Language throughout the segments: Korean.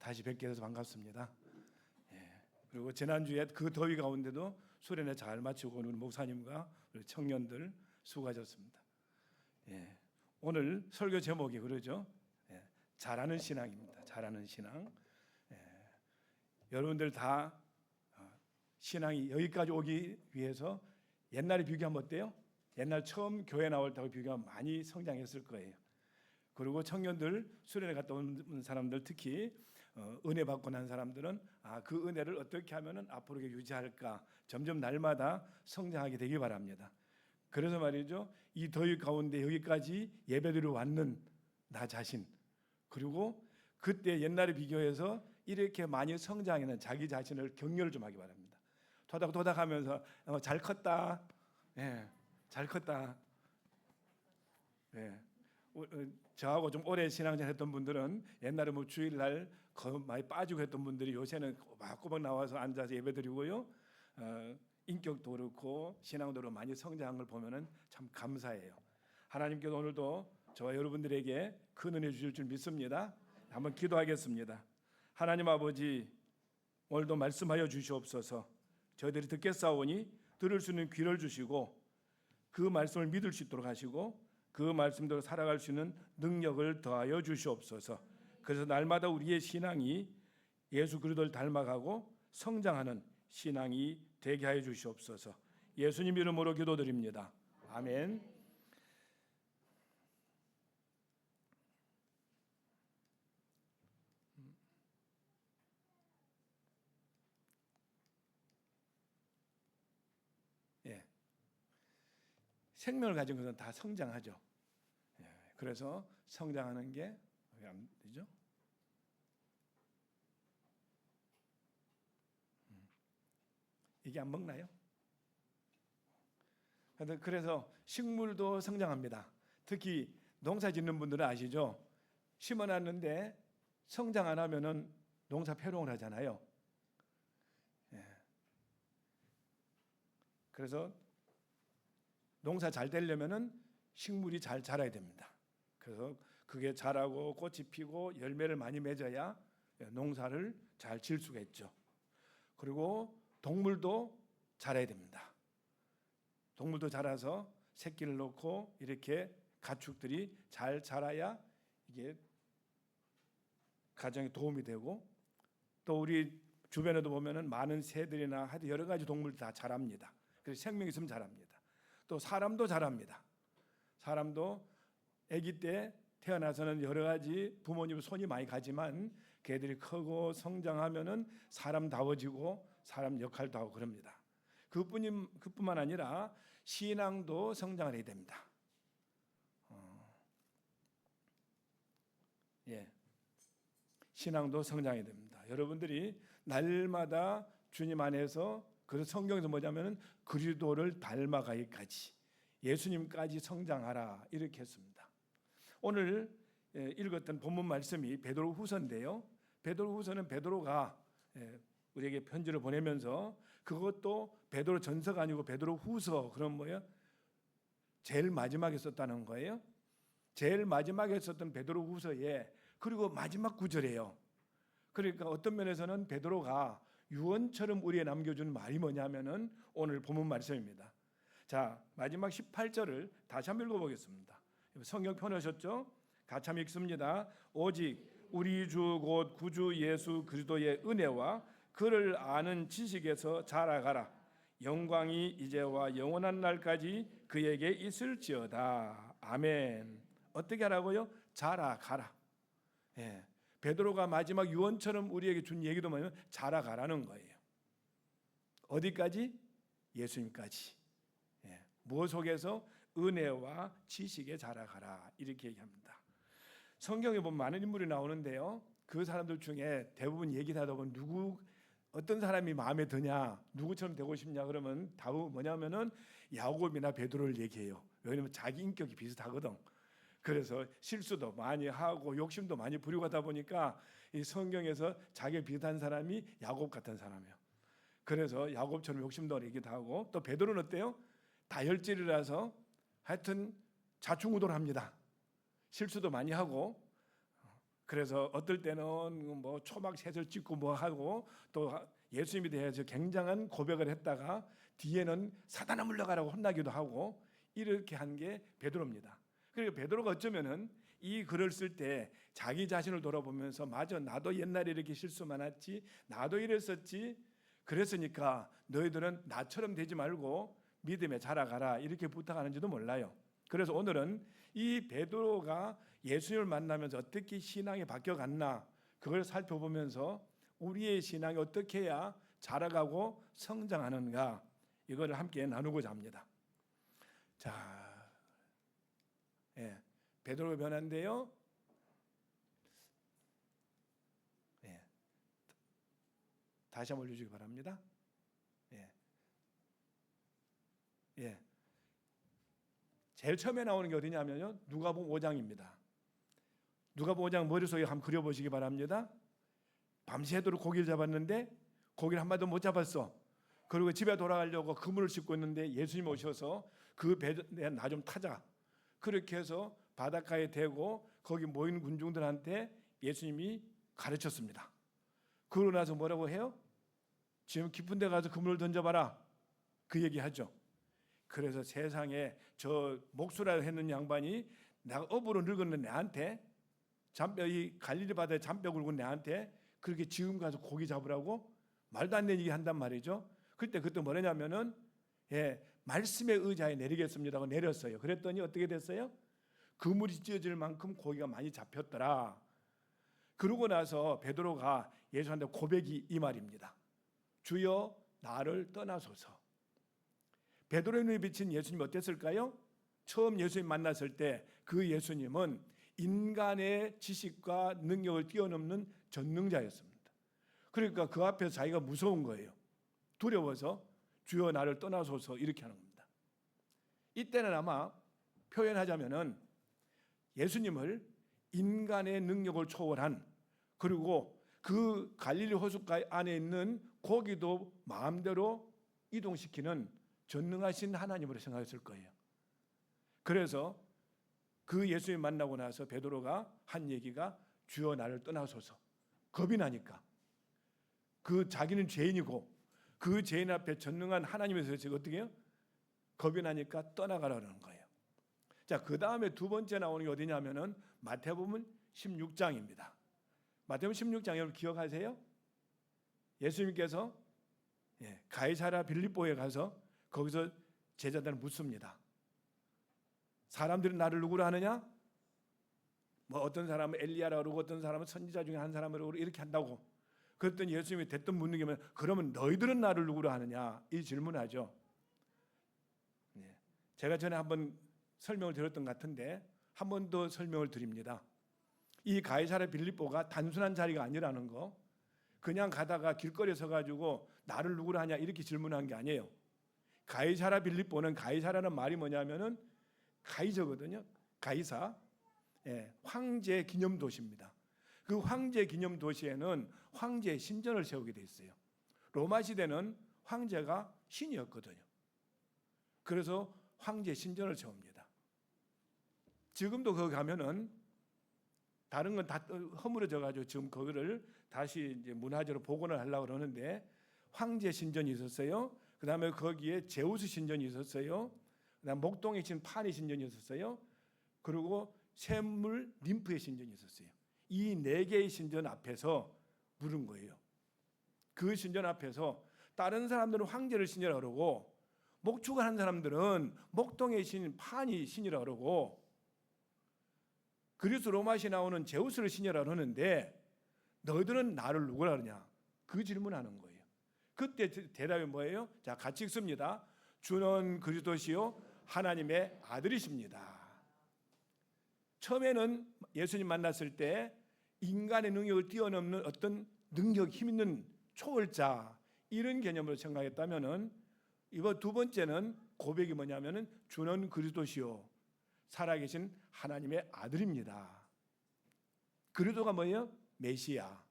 다시 뵙게 돼서 반갑습니다. 그리고 지난주에 그 더위 가운데도 수련회 잘 마치고 오는 목사님과 우리 청년들 수고하셨습니다. 오늘 설교 제목이 그러죠. 잘하는 신앙입니다. 잘하는 신앙. 여러분들 다 신앙이 여기까지 오기 위해서 옛날에 비교하면 어때요? 옛날 처음 교회 나올 때하고 비교하면 많이 성장했을 거예요. 그리고 청년들 수련회 갔다 온 사람들 특히 은혜 받고 난 사람들은 그 은혜를 어떻게 하면 앞으로 유지할까 점점 날마다 성장하게 되길 바랍니다. 그래서 말이죠, 이 더위 가운데 여기까지 예배드리러 왔는 나 자신, 그리고 그때 옛날에 비교해서 이렇게 많이 성장하는 자기 자신을 격려를 좀 하기 바랍니다. 토닥토닥하면서 잘 컸다, 잘 컸다. 저하고 좀 오래 신앙생활 했던 분들은 옛날에 뭐 주일날 많이 빠지고 했던 분들이 요새는 꼬박꼬박 나와서 앉아서 예배드리고요, 인격도 그렇고 신앙도 그렇고 많이 성장한 걸 보면은 참 감사해요. 하나님께서 오늘도 저와 여러분들에게 큰 은혜 주실 줄 믿습니다. 한번 기도하겠습니다. 하나님 아버지, 오늘도 말씀하여 주시옵소서. 저희들이 듣겠사오니 들을 수 있는 귀를 주시고 그 말씀을 믿을 수 있도록 하시고 그 말씀대로 살아갈 수 있는 능력을 더하여 주시옵소서. 그래서 날마다 우리의 신앙이 예수 그리스도를 닮아가고 성장하는 신앙이 되게 하여 주시옵소서. 예수님 이름으로 기도드립니다. 아멘. 생명을 가진 것은 다 성장하죠. 그래서 성장하는 게 왜 안 되죠? 이게 안 먹나요? 그래서 식물도 성장합니다. 특히 농사 짓는 분들은 아시죠? 심어놨는데 성장 안 하면은 농사 폐롱을 하잖아요. 그래서 농사 잘 되려면은 식물이 잘 자라야 됩니다. 그래서 그게 자라고 꽃이 피고 열매를 많이 맺어야 농사를 잘 지을 수가 있죠. 그리고 동물도 자라야 됩니다. 동물도 자라서 새끼를 놓고 이렇게 가축들이 잘 자라야 이게 가정에 도움이 되고, 또 우리 주변에도 보면은 많은 새들이나 하여튼 여러 가지 동물이 다 자랍니다. 그래서 생명이 있으면 자랍니다. 또 사람도 자랍니다. 사람도 아기 때 태어나서는 여러 가지 부모님 손이 많이 가지만 걔들이 크고 성장하면은 사람다워지고 사람 역할도 하고 그럽니다. 그뿐만 아니라 신앙도 성장을 해야 됩니다. 신앙도 성장해야 됩니다. 여러분들이 날마다 주님 안에서, 그래서 성경에서 뭐냐면은 그리스도를 닮아가기까지, 예수님까지 성장하라 이렇게 했습니다. 오늘 읽었던 본문 말씀이 베드로후서인데요. 베드로후서는 베드로가 우리에게 편지를 보내면서, 그것도 베드로전서가 아니고 베드로후서, 그럼 뭐예요? 제일 마지막에 썼다는 거예요. 제일 마지막에 썼던 베드로후서에, 그리고 마지막 구절이에요. 그러니까 어떤 면에서는 베드로가 유언처럼 우리에 남겨준 말이 뭐냐면은 오늘 본문 말씀입니다. 자, 마지막 18절을 다시 한번 읽어보겠습니다. 성경 펴놓으셨죠? 같이 한번 읽습니다. 오직 우리 주 곧 구주 예수 그리스도의 은혜와 그를 아는 지식에서 자라가라. 영광이 이제와 영원한 날까지 그에게 있을지어다. 아멘. 어떻게 하라고요? 자라가라. 베드로가 마지막 유언처럼 우리에게 준 얘기도 뭐냐면 자라가라는 거예요. 어디까지? 예수님까지. 무엇 속에서? 은혜와 지식에 자라가라 이렇게 얘기합니다. 성경에 보면 많은 인물이 나오는데요, 그 사람들 중에 대부분 얘기를 하다 보면 어떤 사람이 마음에 드냐, 누구처럼 되고 싶냐 그러면 다음 뭐냐면은 야곱이나 베드로를 얘기해요. 왜냐하면 자기 인격이 비슷하거든. 그래서 실수도 많이 하고 욕심도 많이 부리고 하다 보니까 이 성경에서 자기 비슷한 사람이 야곱 같은 사람이에요. 그래서 야곱처럼 욕심도 내기도 하고, 또 베드로는 어때요? 다혈질이라서 하여튼 좌충우돌합니다. 실수도 많이 하고. 그래서 어떨 때는 뭐 초막셋을 찍고 뭐 하고 또 예수님에 대해서 굉장한 고백을 했다가 뒤에는 사단아 물러가라고 혼나기도 하고 이렇게 한 게 베드로입니다. 그리고 베드로가 어쩌면은 이 글을 쓸 때 자기 자신을 돌아보면서 맞아, 나도 옛날에 이렇게 실수 많았지, 나도 이랬었지, 그랬으니까 너희들은 나처럼 되지 말고 믿음에 자라가라 이렇게 부탁하는지도 몰라요. 그래서 오늘은 이 베드로가 예수님을 만나면서 어떻게 신앙이 바뀌어갔나 그걸 살펴보면서 우리의 신앙이 어떻게 해야 자라가고 성장하는가 이거를 함께 나누고자 합니다. 자, 베드로의 변화인데요. 다시 한번 올려주기 바랍니다. 제일 처음에 나오는 게 어디냐면요, 누가복음 5장입니다. 누가복음 5장 머릿속에 한번 그려보시기 바랍니다. 밤새도록 고기를 잡았는데 고기를 한 마리도 못 잡았어. 그리고 집에 돌아가려고 그물을 싣고 있는데 예수님 오셔서 그 배 나 좀 타자. 그렇게 해서 바닷가에 대고 거기 모인 군중들한테 예수님이 가르쳤습니다. 그러고 나서 뭐라고 해요? 지금 깊은 데 가서 그물을 던져봐라. 그 얘기하죠. 그래서 세상에 저 목수라 했는 양반이 내가 업으로 늙었는 내한테 이 갈릴리 바다에 잔뼈 굵은 내한테 그렇게 지금 가서 고기 잡으라고 말도 안 되는 얘기 한단 말이죠. 그때 뭐냐면은 말씀의 의자에 내리겠습니다고 내렸어요. 그랬더니 어떻게 됐어요? 그물이 찢어질 만큼 고기가 많이 잡혔더라. 그러고 나서 베드로가 예수한테 고백이 이 말입니다. 주여 나를 떠나소서. 베드로의 눈에 비친 예수님이 어땠을까요? 처음 예수님 만났을 때 그 예수님은 인간의 지식과 능력을 뛰어넘는 전능자였습니다. 그러니까 그 앞에서 자기가 무서운 거예요. 두려워서 주여 나를 떠나소서 이렇게 하는 겁니다. 이때는 아마 표현하자면은 예수님을 인간의 능력을 초월한, 그리고 그 갈릴리 호숫가 안에 있는 고기도 마음대로 이동시키는 전능하신 하나님으로 생각했을 거예요. 그래서 그 예수님 만나고 나서 베드로가 한 얘기가 주여 나를 떠나소서. 겁이 나니까. 그 자기는 죄인이고 그 죄인 앞에 전능한 하나님에서 지금 어떻게 해요? 겁이 나니까 떠나가라는 거예요. 자, 그 다음에 두 번째 나오는 게 어디냐면은 마태복음 16장입니다. 마태복음 16장 여러분 기억하세요? 예수님께서 가이사랴 빌립보에 가서 거기서 제자들을 묻습니다. 사람들이 나를 누구로 하느냐? 뭐 어떤 사람은 엘리야라고 그러고 어떤 사람은 선지자 중에 한 사람으로 그러고 이렇게 한다고. 그랬더니 예수님이 대뜸 묻는 게 뭐냐? 그러면 너희들은 나를 누구로 하느냐? 이 질문하죠. 제가 전에 한번 설명을 드렸던 것 같은데 한 번 더 설명을 드립니다. 이 가이사랴 빌립보가 단순한 자리가 아니라는 거. 그냥 가다가 길거리에 서가지고 나를 누구로 하냐 이렇게 질문한 게 아니에요. 가이사랴 빌립보는, 가이사랴는 말이 뭐냐면은 가이저거든요. 가이사, 황제 기념 도시입니다. 그 황제 기념 도시에는 황제의 신전을 세우게 돼 있어요. 로마 시대는 황제가 신이었거든요. 그래서 황제 신전을 세웁니다. 지금도 거기 가면은 다른 건 다 허물어져 가지고 지금 그거를 다시 이제 문화재로 복원을 하려고 그러는데 황제 신전이 있었어요. 그다음에 거기에 제우스 신전이 있었어요. 그다음 목동에 있는 파니 신전이 있었어요. 그리고 샘물 ним프의 신전이 있었어요. 이 네 개의 신전 앞에서 물은 거예요. 그 신전 앞에서 다른 사람들은 황제를 신이라고 그러고 목축을 한 사람들은 목동의 신 파니 신이라고 그러고 그리스 로마시 나오는 제우스를 신이라고 하는데 너희들은 나를 누구라 그러냐? 그 질문하는 거예요. 그때 대답이 뭐예요? 자, 같이 읽습니다. 주는 그리스도시요 하나님의 아들이십니다. 처음에는 예수님 만났을 때 인간의 능력을 뛰어넘는 어떤 능력, 힘 있는 초월자 이런 개념으로 생각했다면은 이번 두 번째는 고백이 뭐냐면은 주는 그리스도시요 살아계신 하나님의 아들입니다. 그리스도가 뭐예요? 메시아.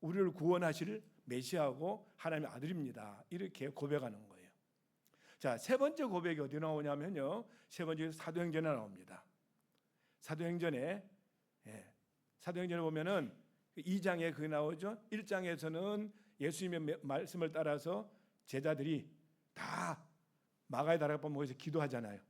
우리를 구원하실 메시아고 하나님의 아들입니다. 이렇게 고백하는 거예요. 자, 세 번째 고백이 어디 나오냐면요. 세 번째 사도행전에 나옵니다. 사도행전에 사도행전에 보면은 2장에 그게 나오죠. 1장에서는 예수님의 말씀을 따라서 제자들이 다 마가의 다락방 모여서 기도하잖아요.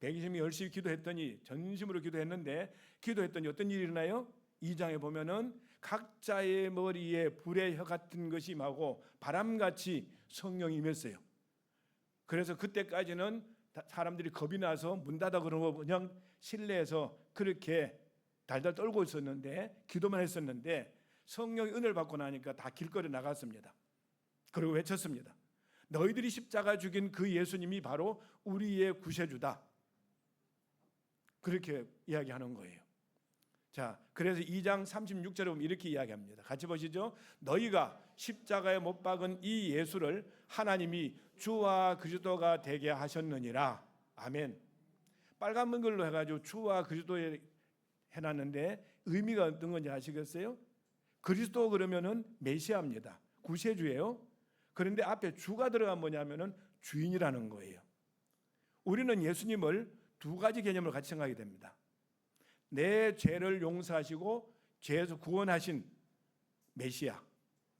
120명이 열심히 기도했더니, 전심으로 기도했는데, 기도했더니 어떤 일이 일어나요? 2장에 보면은 각자의 머리에 불의 혀 같은 것이 임하고 바람같이 성령이 임했어요. 그래서 그때까지는 사람들이 겁이 나서 문 닫아 그러고 그냥 실내에서 그렇게 달달 떨고 있었는데, 기도만 했었는데, 성령의 은혜를 받고 나니까 다 길거리 나갔습니다. 그리고 외쳤습니다. 너희들이 십자가 죽인 그 예수님이 바로 우리의 구세주다. 그렇게 이야기하는 거예요. 자, 그래서 2장 36절에 보면 이렇게 이야기합니다. 같이 보시죠. 너희가 십자가에 못 박은 이 예수를 하나님이 주와 그리스도가 되게 하셨느니라. 아멘. 빨간 문글로 해가지고 주와 그리스도에 해놨는데 의미가 어떤 건지 아시겠어요? 그리스도 그러면은 메시아입니다. 구세주예요. 그런데 앞에 주가 들어간 뭐냐면은 주인이라는 거예요. 우리는 예수님을 두 가지 개념으로 같이 생각하게 됩니다. 내 죄를 용서하시고 죄에서 구원하신 메시아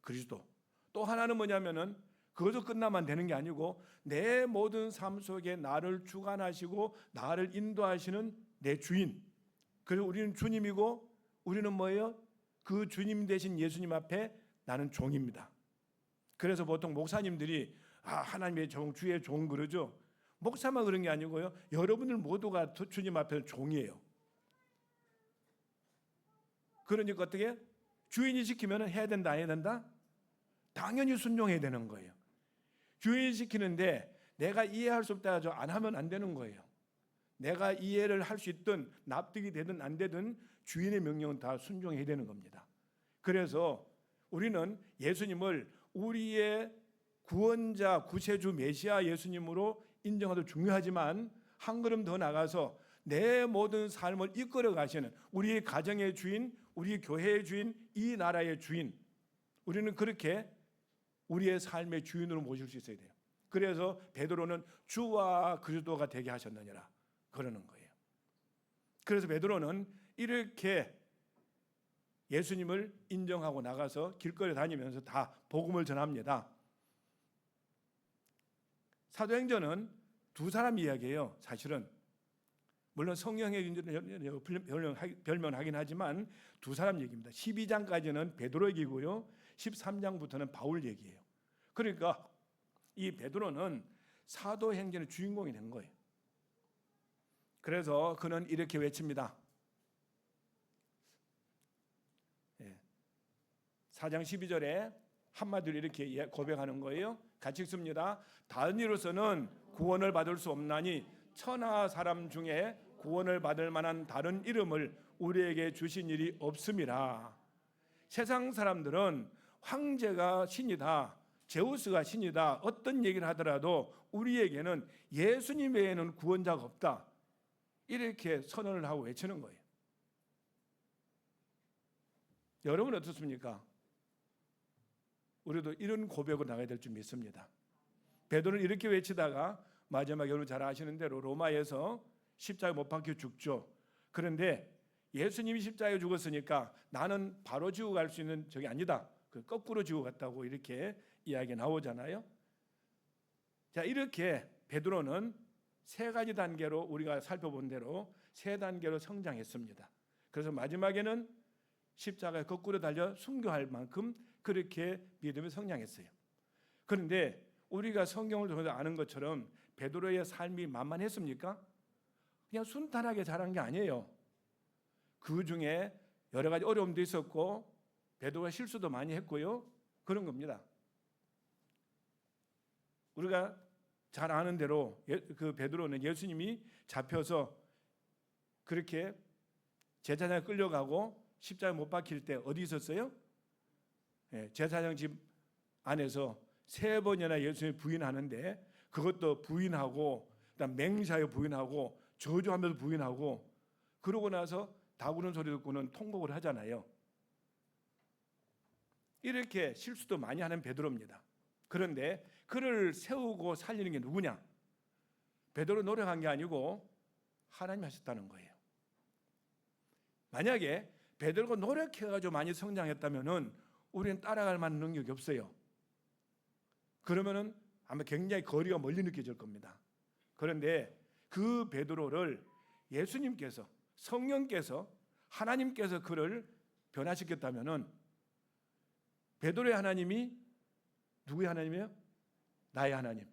그리스도. 또 하나는 뭐냐면은 그것도 끝나면 되는 게 아니고 내 모든 삶 속에 나를 주관하시고 나를 인도하시는 내 주인. 그래서 우리는 주님이고 우리는 뭐예요? 그 주님 되신 예수님 앞에 나는 종입니다. 그래서 보통 목사님들이 하나님의 종, 주의 종 그러죠. 목사만 그런 게 아니고요. 여러분들 모두가 주님 앞에 종이에요. 그러니까 어떻게? 주인이 시키면 해야 된다, 안 해야 된다? 당연히 순종해야 되는 거예요. 주인이 시키는데 내가 이해할 수 없다 해서 안 하면 안 되는 거예요. 내가 이해를 할 수 있든 납득이 되든 안 되든 주인의 명령은 다 순종해야 되는 겁니다. 그래서 우리는 예수님을 우리의 구원자, 구세주, 메시아 예수님으로 인정하도 중요하지만 한 걸음 더 나가서 내 모든 삶을 이끌어 가시는 우리의 가정의 주인, 우리 교회의 주인, 이 나라의 주인, 우리는 그렇게 우리의 삶의 주인으로 모실 수 있어야 돼요. 그래서 베드로는 주와 그리스도가 되게 하셨느니라 그러는 거예요. 그래서 베드로는 이렇게 예수님을 인정하고 나가서 길거리 다니면서 다 복음을 전합니다. 사도행전은 두 사람 이야기예요. 사실은 물론 성령의 별명하긴 하지만 두 사람 얘기입니다. 12장까지는 베드로 얘기고요. 13장부터는 바울 얘기예요. 그러니까 이 베드로는 사도행전의 주인공이 된 거예요. 그래서 그는 이렇게 외칩니다. 4장 12절에 한마디로 이렇게 고백하는 거예요. 같이 읽습니다. 다른 이로서는 구원을 받을 수 없나니 천하 사람 중에 구원을 받을 만한 다른 이름을 우리에게 주신 일이 없음이라. 세상 사람들은 황제가 신이다, 제우스가 신이다, 어떤 얘기를 하더라도 우리에게는 예수님 외에는 구원자가 없다, 이렇게 선언을 하고 외치는 거예요. 여러분 어떻습니까? 우리도 이런 고백으로 나가야 될 줄 믿습니다. 베드로는 이렇게 외치다가 마지막에 여러분 잘 아시는 대로 로마에서 십자가에 못 박혀 죽죠. 그런데 예수님이 십자가에 죽었으니까 나는 바로 지고 갈 수 있는 적이 아니다, 거꾸로 지고 갔다고 이렇게 이야기가 나오잖아요. 자, 이렇게 베드로는 세 가지 단계로 우리가 살펴본 대로 세 단계로 성장했습니다. 그래서 마지막에는 십자가에 거꾸로 달려 순교할 만큼 그렇게 믿음이 성장했어요. 그런데 우리가 성경을 통해서 아는 것처럼 베드로의 삶이 만만했습니까? 그냥 순탄하게 자란 게 아니에요. 그 중에 여러 가지 어려움도 있었고 베드로가 실수도 많이 했고요. 그런 겁니다. 우리가 잘 아는 대로 그 베드로는 예수님이 잡혀서 그렇게 제사장에 끌려가고 십자가에 못 박힐 때 어디 있었어요? 제사장 집 안에서 3번이나 예수님을 부인하는데 그것도 부인하고 그다음 맹세하여 부인하고 저주하면서 부인하고 그러고 나서 다구는 소리 듣고는 통곡을 하잖아요. 이렇게 실수도 많이 하는 베드로입니다. 그런데 그를 세우고 살리는 게 누구냐? 베드로 노력한 게 아니고 하나님이 하셨다는 거예요. 만약에 베드로가 노력해가지고 많이 성장했다면은 우리는 따라갈 만한 능력이 없어요. 그러면은 아마 굉장히 거리가 멀리 느껴질 겁니다. 그런데 그 베드로를 예수님께서, 성령께서, 하나님께서 그를 변화시켰다면은 베드로의 하나님이 누구의 하나님이에요? 나의 하나님.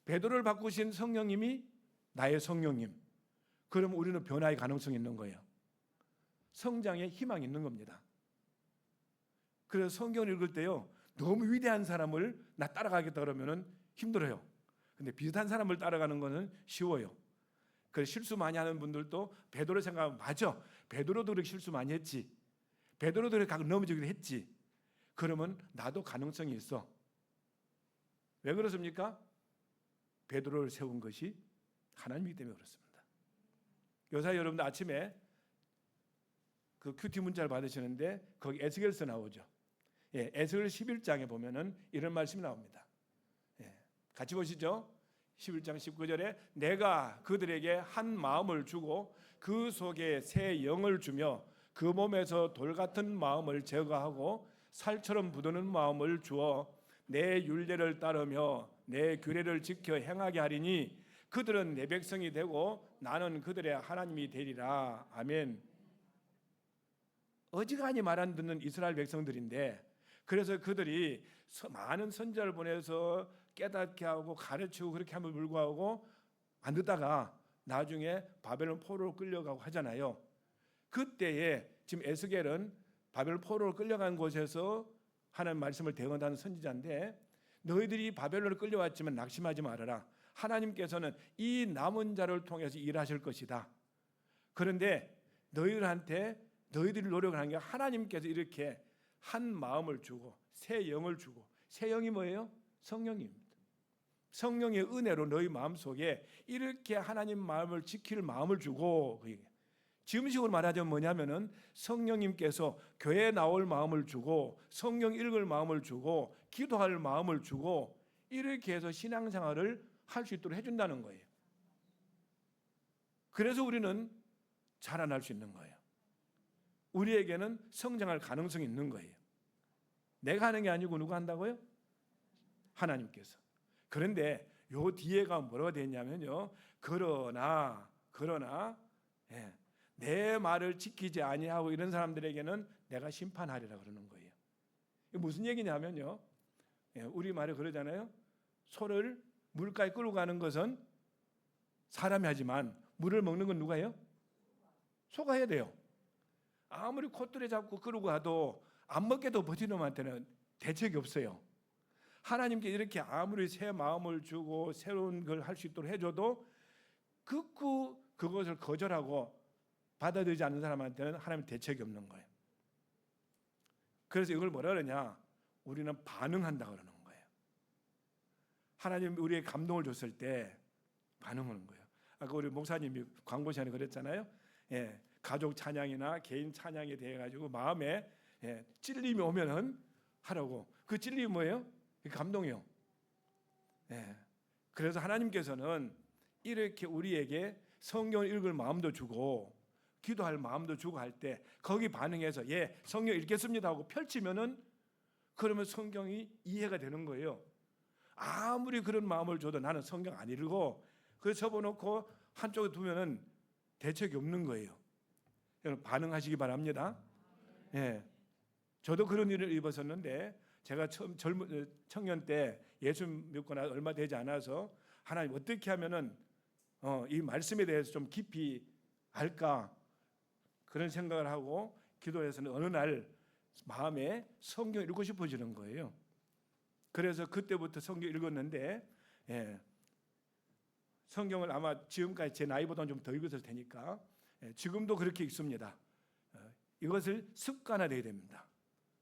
베드로를 바꾸신 성령님이 나의 성령님. 그럼 우리는 변화의 가능성이 있는 거예요. 성장에 희망이 있는 겁니다. 그래서 성경을 읽을 때요, 너무 위대한 사람을 나 따라가겠다 그러면은 힘들어요. 근데 비슷한 사람을 따라가는 거는 쉬워요. 그래서 실수 많이 하는 분들도 베드로 생각하면 맞아. 베드로도 그렇게 실수 많이 했지. 베드로도 그렇게 가끔 넘어지기도 했지. 그러면 나도 가능성이 있어. 왜 그렇습니까? 베드로를 세운 것이 하나님이기 때문에 그렇습니다. 요새 여러분들 아침에 그 큐티 문자를 받으시는데 거기 에스겔서 나오죠. 예, 에스겔 11장에 보면은 이런 말씀이 나옵니다. 예, 같이 보시죠. 11장 19절에 내가 그들에게 한 마음을 주고 그 속에 새 영을 주며 그 몸에서 돌 같은 마음을 제거하고 살처럼 부드는 마음을 주어 내 율례를 따르며 내 규례를 지켜 행하게 하리니 그들은 내 백성이 되고 나는 그들의 하나님이 되리라. 아멘. 어지간히 말 안 듣는 이스라엘 백성들인데, 그래서 그들이 많은 선지자를 보내서 깨닫게 하고 가르치고 그렇게 함을 불구하고 안 듣다가 나중에 바벨론 포로로 끌려가고 하잖아요. 그때에 지금 에스겔은 바벨론 포로로 끌려간 곳에서 하나님 말씀을 대언하는 선지자인데, 너희들이 바벨론을 끌려왔지만 낙심하지 말아라. 하나님께서는 이 남은 자를 통해서 일하실 것이다. 그런데 너희들이 노력을 하는 게 하나님께서 이렇게 한 마음을 주고 새 영을 주고, 새 영이 뭐예요? 성령입니다. 성령의 은혜로 너희 마음속에 이렇게 하나님 마음을 지킬 마음을 주고, 지금식으로 말하자면 뭐냐면은 성령님께서 교회에 나올 마음을 주고 성경 읽을 마음을 주고 기도할 마음을 주고 이렇게 해서 신앙생활을 할 수 있도록 해준다는 거예요. 그래서 우리는 자라날 수 있는 거예요. 우리에게는 성장할 가능성이 있는 거예요. 내가 하는 게 아니고 누가 한다고요? 하나님께서. 그런데 요 뒤에가 뭐라고 되어 있냐면요, 그러나 예, 내 말을 지키지 아니하고 이런 사람들에게는 내가 심판하리라 그러는 거예요. 이게 무슨 얘기냐면요, 예, 우리 말에 그러잖아요. 소를 물가에 끌고 가는 것은 사람이 하지만 물을 먹는 건 누가 해요? 소가 해야 돼요. 아무리 콧줄에 잡고 끌고 가도 안 먹게도 버티는 놈한테는 대책이 없어요. 하나님께 이렇게 아무리 새 마음을 주고 새로운 걸 할 수 있도록 해줘도 극구 그것을 거절하고 받아들이지 않는 사람한테는 하나님 대책이 없는 거예요. 그래서 이걸 뭐라 그러냐? 우리는 반응한다 그러는 거예요. 하나님 우리의 감동을 줬을 때 반응하는 거예요. 아까 우리 목사님이 광고 시간에 그랬잖아요. 예, 가족 찬양이나 개인 찬양에 대해 가지고 마음에 찔림이 오면은 하라고. 그 찔림이 뭐예요? 감동이요. 예. 그래서 하나님께서는 이렇게 우리에게 성경을 읽을 마음도 주고 기도할 마음도 주고 할 때 거기 반응해서 예, 성경 읽겠습니다 하고 펼치면은 그러면 성경이 이해가 되는 거예요. 아무리 그런 마음을 줘도 나는 성경 안 읽고 그래서 접어놓고 한쪽에 두면은 대책이 없는 거예요. 여러분 반응하시기 바랍니다. 예. 저도 그런 일을 입었었는데 제가 처음 청년 때 예수 믿고 나 얼마 되지 않아서 하나님 어떻게 하면은 이 말씀에 대해서 좀 깊이 알까 그런 생각을 하고 기도해서는 어느 날 마음에 성경 읽고 싶어지는 거예요. 그래서 그때부터 성경 읽었는데 예, 성경을 아마 지금까지 제 나이보다는 좀 더 읽었을 테니까 지금도 그렇게 읽습니다. 이것을 습관화되어야 됩니다.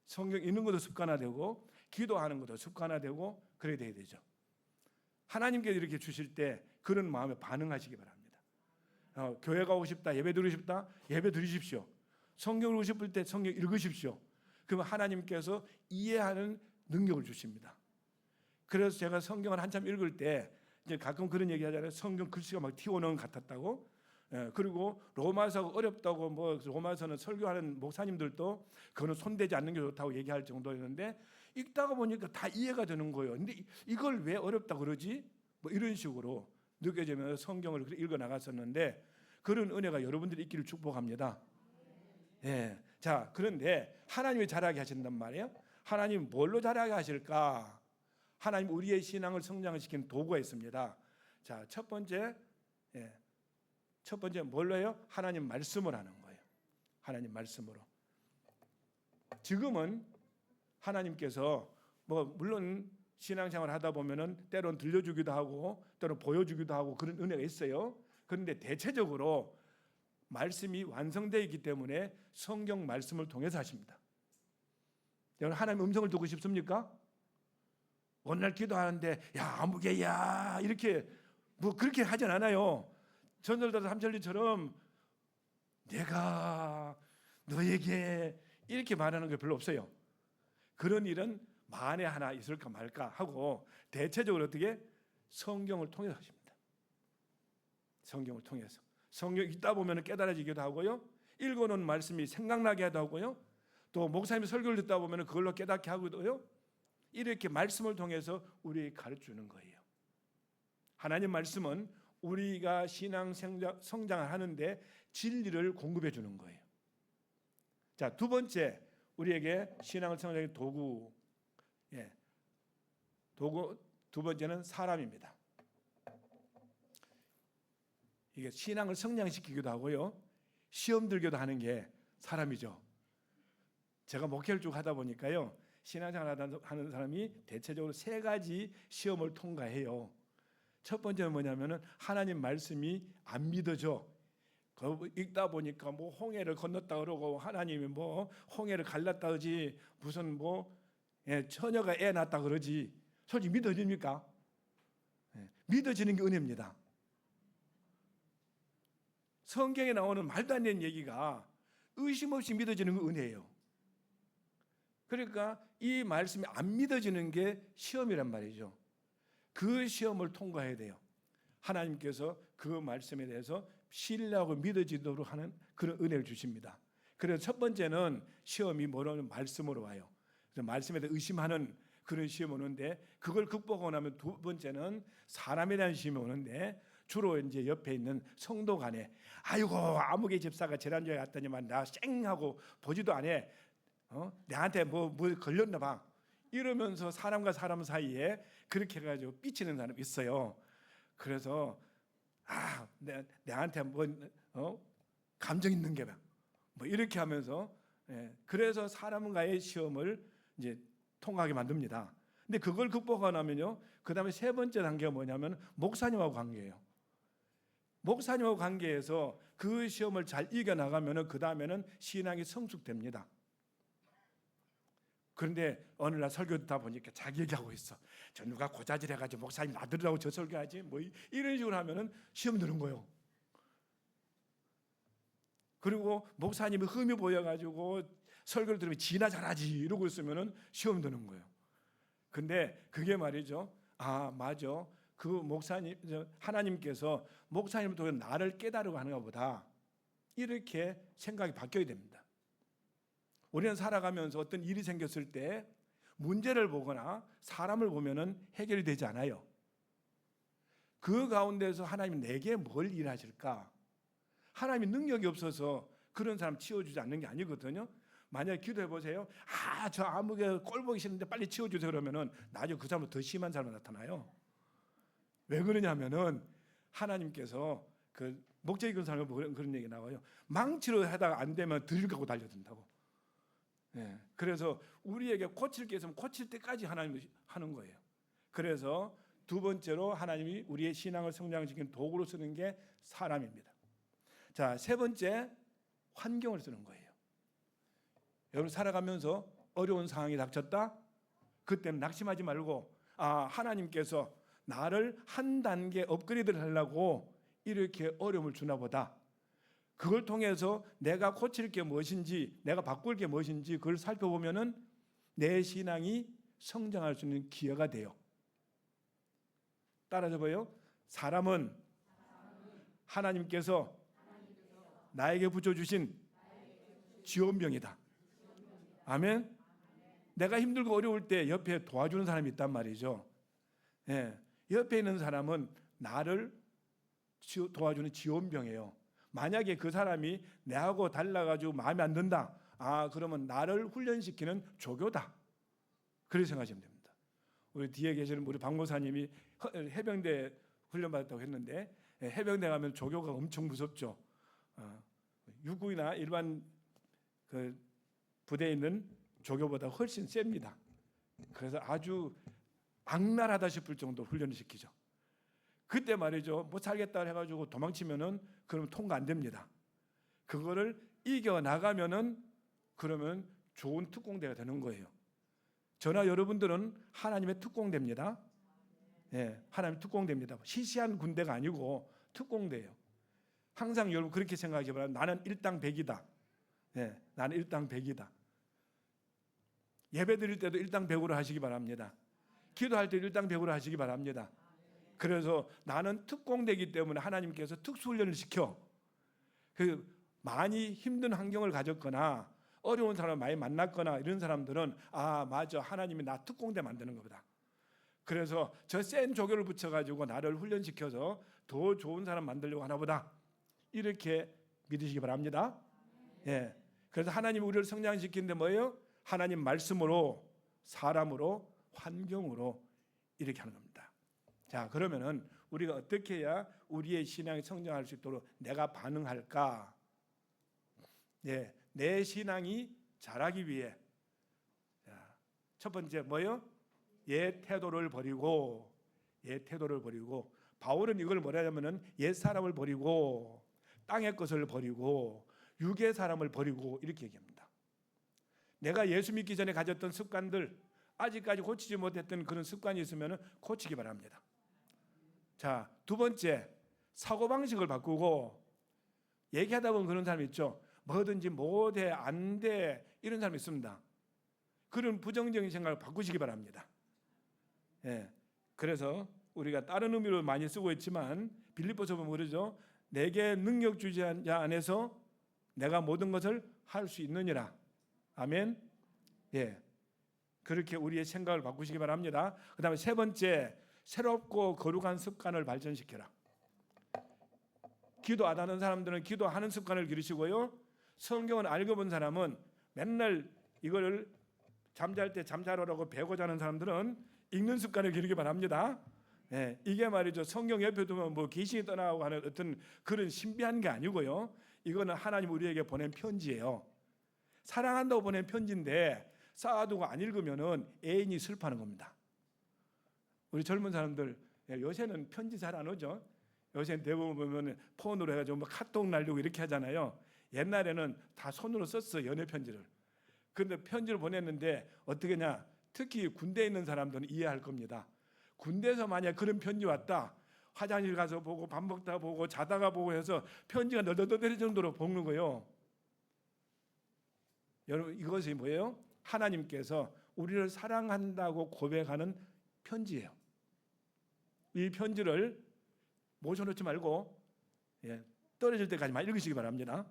성경 읽는 것도 습관화되고 기도하는 것도 습관화되고 그래야 되죠. 하나님께서 이렇게 주실 때 그런 마음에 반응하시기 바랍니다. 교회 가고 싶다, 예배 드리고 싶다, 예배 드리십시오. 성경 읽고 싶을 때 성경 읽으십시오. 그러면 하나님께서 이해하는 능력을 주십니다. 그래서 제가 성경을 한참 읽을 때 이제 가끔 그런 얘기 하잖아요. 성경 글씨가 막 튀어나오는 것 같았다고. 그리고 로마서가 어렵다고 뭐 로마서는 설교하는 목사님들도 그거는 손대지 않는 게 좋다고 얘기할 정도였는데 읽다가 보니까 다 이해가 되는 거예요. 근데 이걸 왜 어렵다 그러지? 뭐 이런 식으로 느껴지면서 성경을 읽어 나갔었는데 그런 은혜가 여러분들이 있기를 축복합니다. 예. 자, 그런데 하나님이 자라게 하신단 말이에요. 하나님 뭘로 자라게 하실까? 하나님 우리의 신앙을 성장시키는 도구가 있습니다. 자, 첫 번째 뭘로 해요? 하나님 말씀을 하는 거예요. 하나님 말씀으로. 지금은 하나님께서 뭐 물론 신앙생활 하다 보면은 때론 들려주기도 하고 때론 보여주기도 하고 그런 은혜가 있어요. 그런데 대체적으로 말씀이 완성되어 있기 때문에 성경 말씀을 통해서 하십니다. 여러분 하나님 음성을 듣고 싶습니까? 오늘 기도하는데 야 아무개야 이렇게 뭐 그렇게 하진 않아요. 전설다도 삼천리처럼 내가 너에게 이렇게 말하는 게 별로 없어요. 그런 일은 만에 하나 있을까 말까 하고 대체적으로 어떻게 성경을 통해서 하십니다. 성경을 통해서 성경 읽다 보면 깨달아지기도 하고요. 읽어놓은 말씀이 생각나게 하기도 하고요. 또 목사님이 설교를 듣다 보면 그걸로 깨닫게 하고요. 이렇게 말씀을 통해서 우리에게 가르쳐주는 거예요. 하나님 말씀은 우리가 신앙 성장을 하는데 진리를 공급해 주는 거예요. 자, 두 번째 우리에게 신앙을 성장의 도구, 두 번째는 사람입니다. 이게 신앙을 성장시키기도 하고요, 시험 들기도 하는 게 사람이죠. 제가 목회를 쭉 하다 보니까요, 신앙생활 하는 사람이 대체적으로 세 가지 시험을 통과해요. 첫 번째는 뭐냐면은 하나님 말씀이 안 믿어져. 읽다 보니까 뭐 홍해를 건넜다 그러고 하나님이 뭐 홍해를 갈랐다 그러지 무슨 뭐 처녀가 애 낳았다 그러지 솔직히 믿어집니까? 믿어지는 게 은혜입니다. 성경에 나오는 말도 안 되는 얘기가 의심 없이 믿어지는 건 은혜예요. 그러니까 이 말씀이 안 믿어지는 게 시험이란 말이죠. 그 시험을 통과해야 돼요. 하나님께서 그 말씀에 대해서 신뢰하고 믿어지도록 하는 그런 은혜를 주십니다. 그래서 첫 번째는 시험이 뭐라는 말씀으로 와요. 그래서 말씀에 대해 의심하는 그런 시험이 오는데 그걸 극복하고 나면 두 번째는 사람에 대한 시험이 오는데 주로 이제 옆에 있는 성도 간에 아이고 아무개 집사가 지난주에 갔더니만 나 쌩하고 보지도 않아. 내한테 뭐 걸렸나 봐. 이러면서 사람과 사람 사이에 그렇게 해가지고 삐치는 사람이 있어요. 그래서 내한테 뭐 감정 있는 게 봐. 뭐 이렇게 하면서 그래서 사람과의 시험을 이제 통하게 만듭니다. 근데 그걸 극복하고 나면요, 그 다음에 세 번째 단계가 뭐냐면 목사님하고 관계예요. 목사님하고 관계에서 그 시험을 잘 이겨 나가면은 그 다음에는 신앙이 성숙됩니다. 그런데 어느 날 설교 듣다 보니까 자기 얘기하고 있어. 저 누가 고자질해가지고 목사님 아들이라고 저 설교하지? 뭐 이런 식으로 하면은 시험 드는 거예요. 그리고 목사님이 흠이 보여가지고 설교를 들으면 지나 잘하지 이러고 있으면은 시험 드는 거예요. 근데 그게 말이죠. 맞아. 그 목사님, 하나님께서 목사님을 통해 나를 깨달으려고 하는가 보다. 이렇게 생각이 바뀌어야 됩니다. 우리는 살아가면서 어떤 일이 생겼을 때 문제를 보거나 사람을 보면은 해결이 되지 않아요. 그 가운데서 하나님이 내게 뭘 일하실까? 하나님이 능력이 없어서 그런 사람 치워주지 않는 게 아니거든요. 만약에 기도해 보세요. 저 아무개 꼴 보기 싫은데 빨리 치워주세요 그러면은 나중에 그 사람은 더 심한 사람이 나타나요. 왜 그러냐면은 하나님께서 그 목재 익은 사람이 그런 얘기 나와요. 망치로 하다가 안 되면 드릴 갖고 달려든다고. 그래서 우리에게 고칠 게 있으면 고칠 때까지 하나님이 하는 거예요. 그래서 두 번째로 하나님이 우리의 신앙을 성장시키는 도구로 쓰는 게 사람입니다. 자, 세 번째 환경을 쓰는 거예요. 여러분 살아가면서 어려운 상황이 닥쳤다? 그때는 낙심하지 말고 하나님께서 나를 한 단계 업그레이드를 하려고 이렇게 어려움을 주나 보다. 그걸 통해서 내가 고칠 게 무엇인지 내가 바꿀 게 무엇인지 그걸 살펴보면은 내 신앙이 성장할 수 있는 기회가 돼요. 따라서 봐요. 사람은 하나님께서 나에게 붙여주신 지원병이다. 아멘. 내가 힘들고 어려울 때 옆에 도와주는 사람이 있단 말이죠. 예, 옆에 있는 사람은 나를 도와주는 지원병이에요. 만약에 그 사람이 내하고 달라가지고 마음에 안 든다, 그러면 나를 훈련시키는 조교다. 그렇게 생각하시면 됩니다. 우리 뒤에 계시는 우리 박 목사님이 해병대 훈련받았다고 했는데, 해병대 가면 조교가 엄청 무섭죠. 육군이나 일반 그 부대에 있는 조교보다 훨씬 셉니다. 그래서 아주 악랄하다 싶을 정도로 훈련을 시키죠. 그때 말이죠, 못 살겠다 해가지고 도망치면은 그러면 통과 안 됩니다. 그거를 이겨 나가면은 그러면 좋은 특공대가 되는 거예요. 저나 여러분들은 하나님의 특공대입니다. 예, 하나님 특공대입니다. 시시한 군대가 아니고 특공대예요. 항상 여러분 그렇게 생각하기 바랍니다. 나는 일당백이다. 예, 나는 일당백이다. 예배 드릴 때도 일당백으로 하시기 바랍니다. 기도할 때도 일당백으로 하시기 바랍니다. 그래서 나는 특공대이기 때문에 하나님께서 특수훈련을 시켜. 많이 힘든 환경을 가졌거나 어려운 사람을 많이 만났거나 이런 사람들은 맞아, 하나님이 나 특공대 만드는 겁니다. 그래서 저 센 조교를 붙여가지고 나를 훈련시켜서 더 좋은 사람 만들려고 하나 보다, 이렇게 믿으시기 바랍니다. 예. 그래서 하나님이 우리를 성장시키는데 뭐예요? 하나님 말씀으로, 사람으로, 환경으로 이렇게 하는 겁니다. 자, 그러면은 우리가 어떻게 해야 우리의 신앙이 성장할 수 있도록 내가 반응할까? 네, 내 신앙이 자라기 위해, 첫 번째 뭐예요? 옛 태도를 버리고, 바울은 이걸 뭐라 하냐면은 옛 사람을 버리고 땅의 것을 버리고 육의 사람을 버리고 이렇게 얘기합니다. 내가 예수 믿기 전에 가졌던 습관들, 아직까지 고치지 못했던 그런 습관이 있으면 고치기 바랍니다. 자, 두 번째, 사고방식을 바꾸고, 얘기하다 보면 그런 사람이 있죠. 뭐든지 못해, 안 돼, 이런 사람이 있습니다. 그런 부정적인 생각을 바꾸시기 바랍니다. 예, 그래서 우리가 다른 의미로 많이 쓰고 있지만 빌립보서 보면 그러죠. 내게 능력 주지 자 안에서 내가 모든 것을 할 수 있느니라. 아멘. 예, 그렇게 우리의 생각을 바꾸시기 바랍니다. 그 다음에 세 번째, 새롭고 거룩한 습관을 발전시켜라. 기도 안 하는 사람들은 기도하는 습관을 기르시고요, 성경을 알고 본 사람은 맨날 이거를 잠잘 때 잠자라고 배고 자는 사람들은 읽는 습관을 기르기 바랍니다. 예, 이게 말이죠, 성경 옆에 두면 뭐 귀신이 떠나고 하는 어떤 그런 신비한 게 아니고요, 이거는 하나님 우리에게 보낸 편지예요. 사랑한다고 보낸 편지인데 쌓아두고 안 읽으면은 애인이 슬퍼하는 겁니다. 우리 젊은 사람들 요새는 편지 잘 안 오죠. 요새는 대부분 보면 폰으로 해가지고 뭐 카톡 날리고 이렇게 하잖아요. 옛날에는 다 손으로 썼어, 연애 편지를. 그런데 편지를 보냈는데 어떻게냐, 특히 군대에 있는 사람들은 이해할 겁니다. 군대에서 만약 그런 편지 왔다, 화장실 가서 보고 밥 먹다 보고 자다가 보고 해서 편지가 너덜너덜해질 정도로 볶는 거예요. 여러분, 이것이 뭐예요? 하나님께서 우리를 사랑한다고 고백하는 편지예요. 이 편지를 모셔놓지 말고 떨어질 때까지만 읽으시기 바랍니다.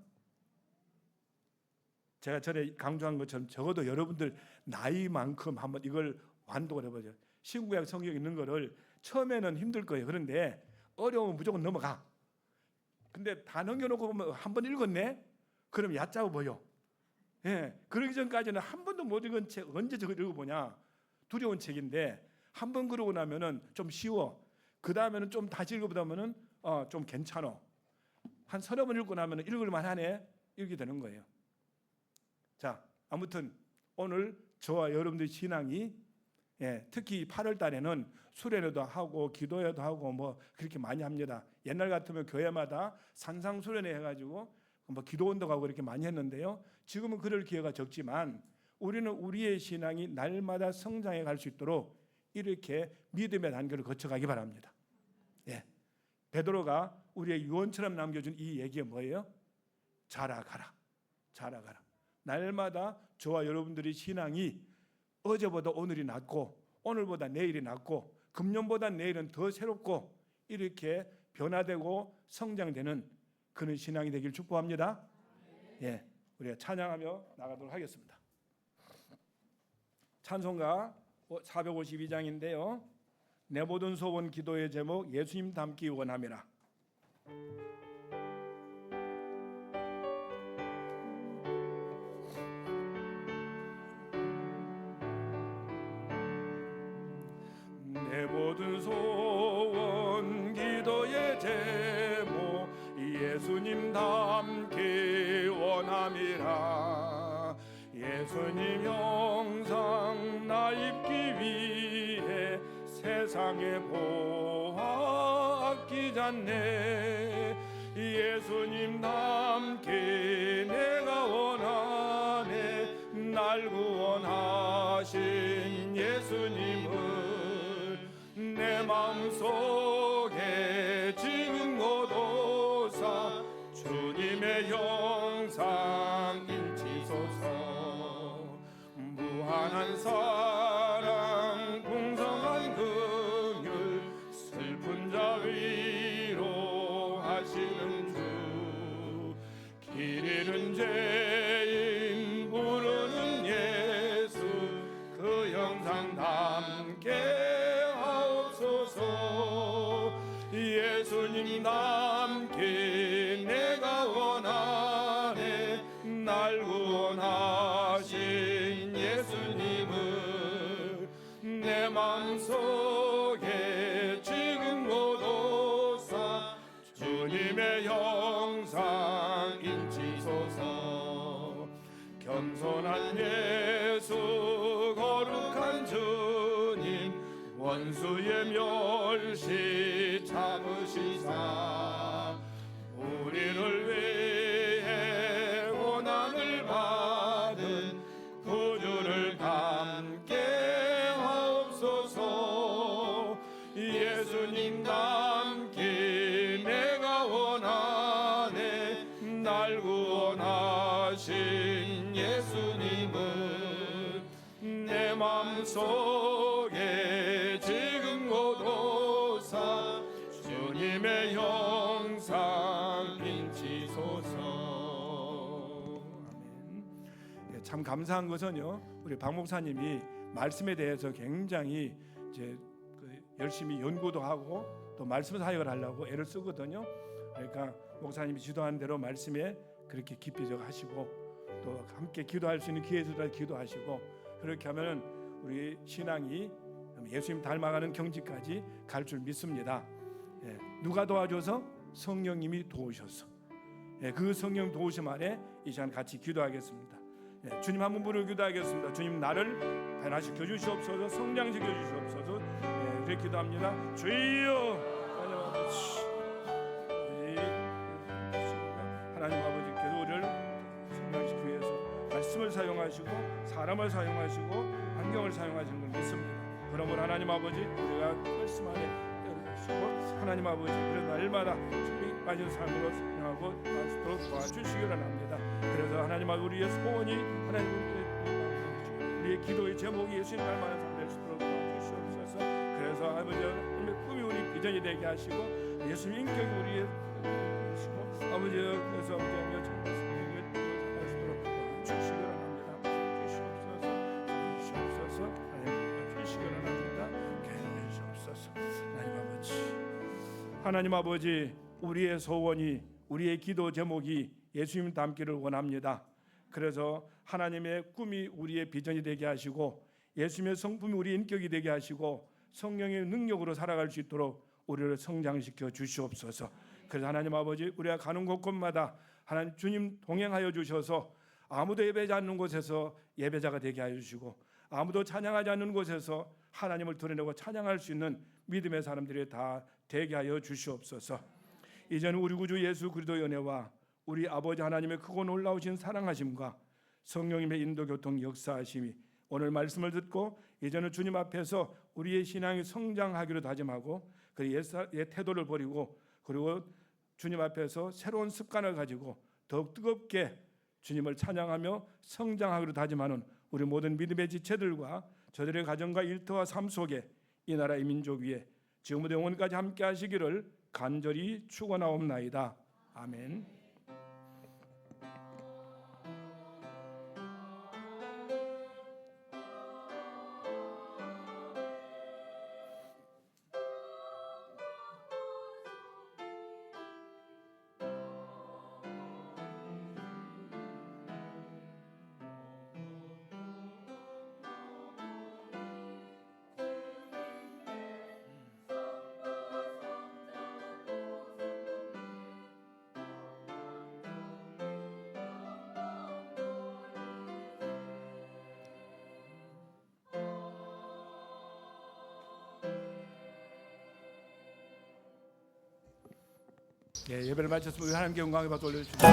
제가 전에 강조한 것처럼 적어도 여러분들 나이만큼 한번 이걸 완독을 해보죠. 신구약 성경 있는 거를 처음에는 힘들 거예요. 그런데 어려우면 무조건 넘어가. 근데 다 넘겨놓고 보면 한 번 읽었네? 그럼 얕잡아 보여. 예, 그러기 전까지는 한 번도 못 읽은 책 언제 저걸 읽어보냐, 두려운 책인데 한 번 그러고 나면은 좀 쉬워. 그 다음에는 좀 다시 읽어보다면은 좀 괜찮아. 한 서너 번 읽고 나면은 읽을만 하네, 이렇게 되는 거예요. 자, 아무튼 오늘 저와 여러분들의 신앙이 특히 8월 달에는 수련회도 하고 기도회도 하고 뭐 그렇게 많이 합니다. 옛날 같으면 교회마다 산상수련회 해가지고 뭐 기도운동하고 그렇게 많이 했는데요, 지금은 그럴 기회가 적지만 우리는 우리의 신앙이 날마다 성장해 갈 수 있도록 이렇게 믿음의 단계를 거쳐가기 바랍니다. 예, 베드로가 우리의 유언처럼 남겨준 이 얘기가 뭐예요? 자라가라, 자라가라. 날마다 저와 여러분들의 신앙이 어제보다 오늘이 낫고 오늘보다 내일이 낫고 금년보다 내일은 더 새롭고 이렇게 변화되고 성장되는 그런 신앙이 되길 축복합니다. 예, 우리가 찬양하며 나가도록 하겠습니다. 찬송가 452장인데요. 내 모든 소원 기도의 제목 예수님 닮기 원함이라. 내 모든 소원 기도의 제목 예수님 닮기 원함이라. 예수님 형상 나 입기 위해 세상의 보화 아끼지 않네. 예수님 닮기 내가 원하네. 날 구원하신 예수님을 내 마음속에 지금 고도사 주님의 형상 인치소서. 무한한 사랑 풍성한 긍휼 슬픈 자 위로하시는 주. 길 잃은 죄인 부르는 예수 그 형상 담게 하옵소서. 예수님 닮기 내가 원하네. 날 구원하신 예수님을 내 마음속에 지금 고도사 주님의 형상 인치소서. 겸손한 예수 거룩한 주님 원수의 멸시 참으시사 우리를 위해 고난을 받은 구주를 닮게 하옵소서. 예수님 닮기 내가 원하네. 날 구원하신 예수님을 내 마음속에 지금 고도사 주님의 형상 인치소서. 아멘. 참 감사한 것은요, 우리 박 목사님이 말씀에 대해서 굉장히 이제 열심히 연구도 하고 또 말씀 사역을 하려고 애를 쓰거든요. 그러니까 목사님이 지도한 대로 말씀에 그렇게 깊이 하시고 또 함께 기도할 수 있는 기회도 기도하시고 그렇게 하면 우리 신앙이 예수님 닮아가는 경지까지 갈 줄 믿습니다. 예, 누가 도와줘서? 성령님이 도우셔서. 예, 그 성령 도우심 아래 이 시간 같이 기도하겠습니다. 예, 주님 한 번 부르고 기도하겠습니다. 주님 나를 변화시켜 주시옵소서. 성장시켜 주시옵소서. 예, 이렇게 기도합니다. 주여 하나님 아버지 기도를 성장시키기 위해서 말씀을 사용하시고 사람을 사용하시고 환경을 사용하시는 걸 믿습니다. 그러므로 하나님 아버지 우리가 말씀 안에 열어주시고 하나님 아버지 그런 날마다 준비 빠진 삶으로 성장하고 말씀으로 도와주시기를 합니다. 그래서 하나님 아버지 우리의 소원이 하나님 우리의 기도의 제목이 예수님 닮아는 삶 될 수 있도록 도와주시옵소서. 그래서 아버지 하나님의 꿈이 우리 비전이 되게 하시고 예수님 인격이 우리의 하시고 아버지 그래서 아버지 정말 성령을 할 수 있도록 도와주시기를 합니다. 주시옵소서. 하나님 주시기를 합니다. 주시옵소서. 하나님 아버지 우리의 소원이 우리의 기도 제목이 예수님 닮기를 원합니다. 그래서 하나님의 꿈이 우리의 비전이 되게 하시고 예수님의 성품이 우리의 인격이 되게 하시고 성령의 능력으로 살아갈 수 있도록 우리를 성장시켜 주시옵소서. 그래서 하나님 아버지 우리가 가는 곳곳마다 하나님 주님 동행하여 주셔서 아무도 예배하지 않는 곳에서 예배자가 되게 하여 주시고 아무도 찬양하지 않는 곳에서 하나님을 드러내고 찬양할 수 있는 믿음의 사람들이 다 되게 하여 주시옵소서. 이제는 우리 구주 예수 그리스도의 은혜와 우리 아버지 하나님의 크고 놀라우신 사랑하심과 성령님의 인도 교통 역사하심이 오늘 말씀을 듣고 이제는 주님 앞에서 우리의 신앙이 성장하기로 다짐하고 그 옛 태도를 버리고 그리고 주님 앞에서 새로운 습관을 가지고 더욱 뜨겁게 주님을 찬양하며 성장하기로 다짐하는 우리 모든 믿음의 지체들과 저들의 가정과 일터와 삶 속에 이 나라의 민족 위에 지금부터 영원까지 함께 하시기를 간절히 축원하옵나이다. 아멘. 예, 예배를 마쳤으면 하나님께 영광의 박수 올려주십시오.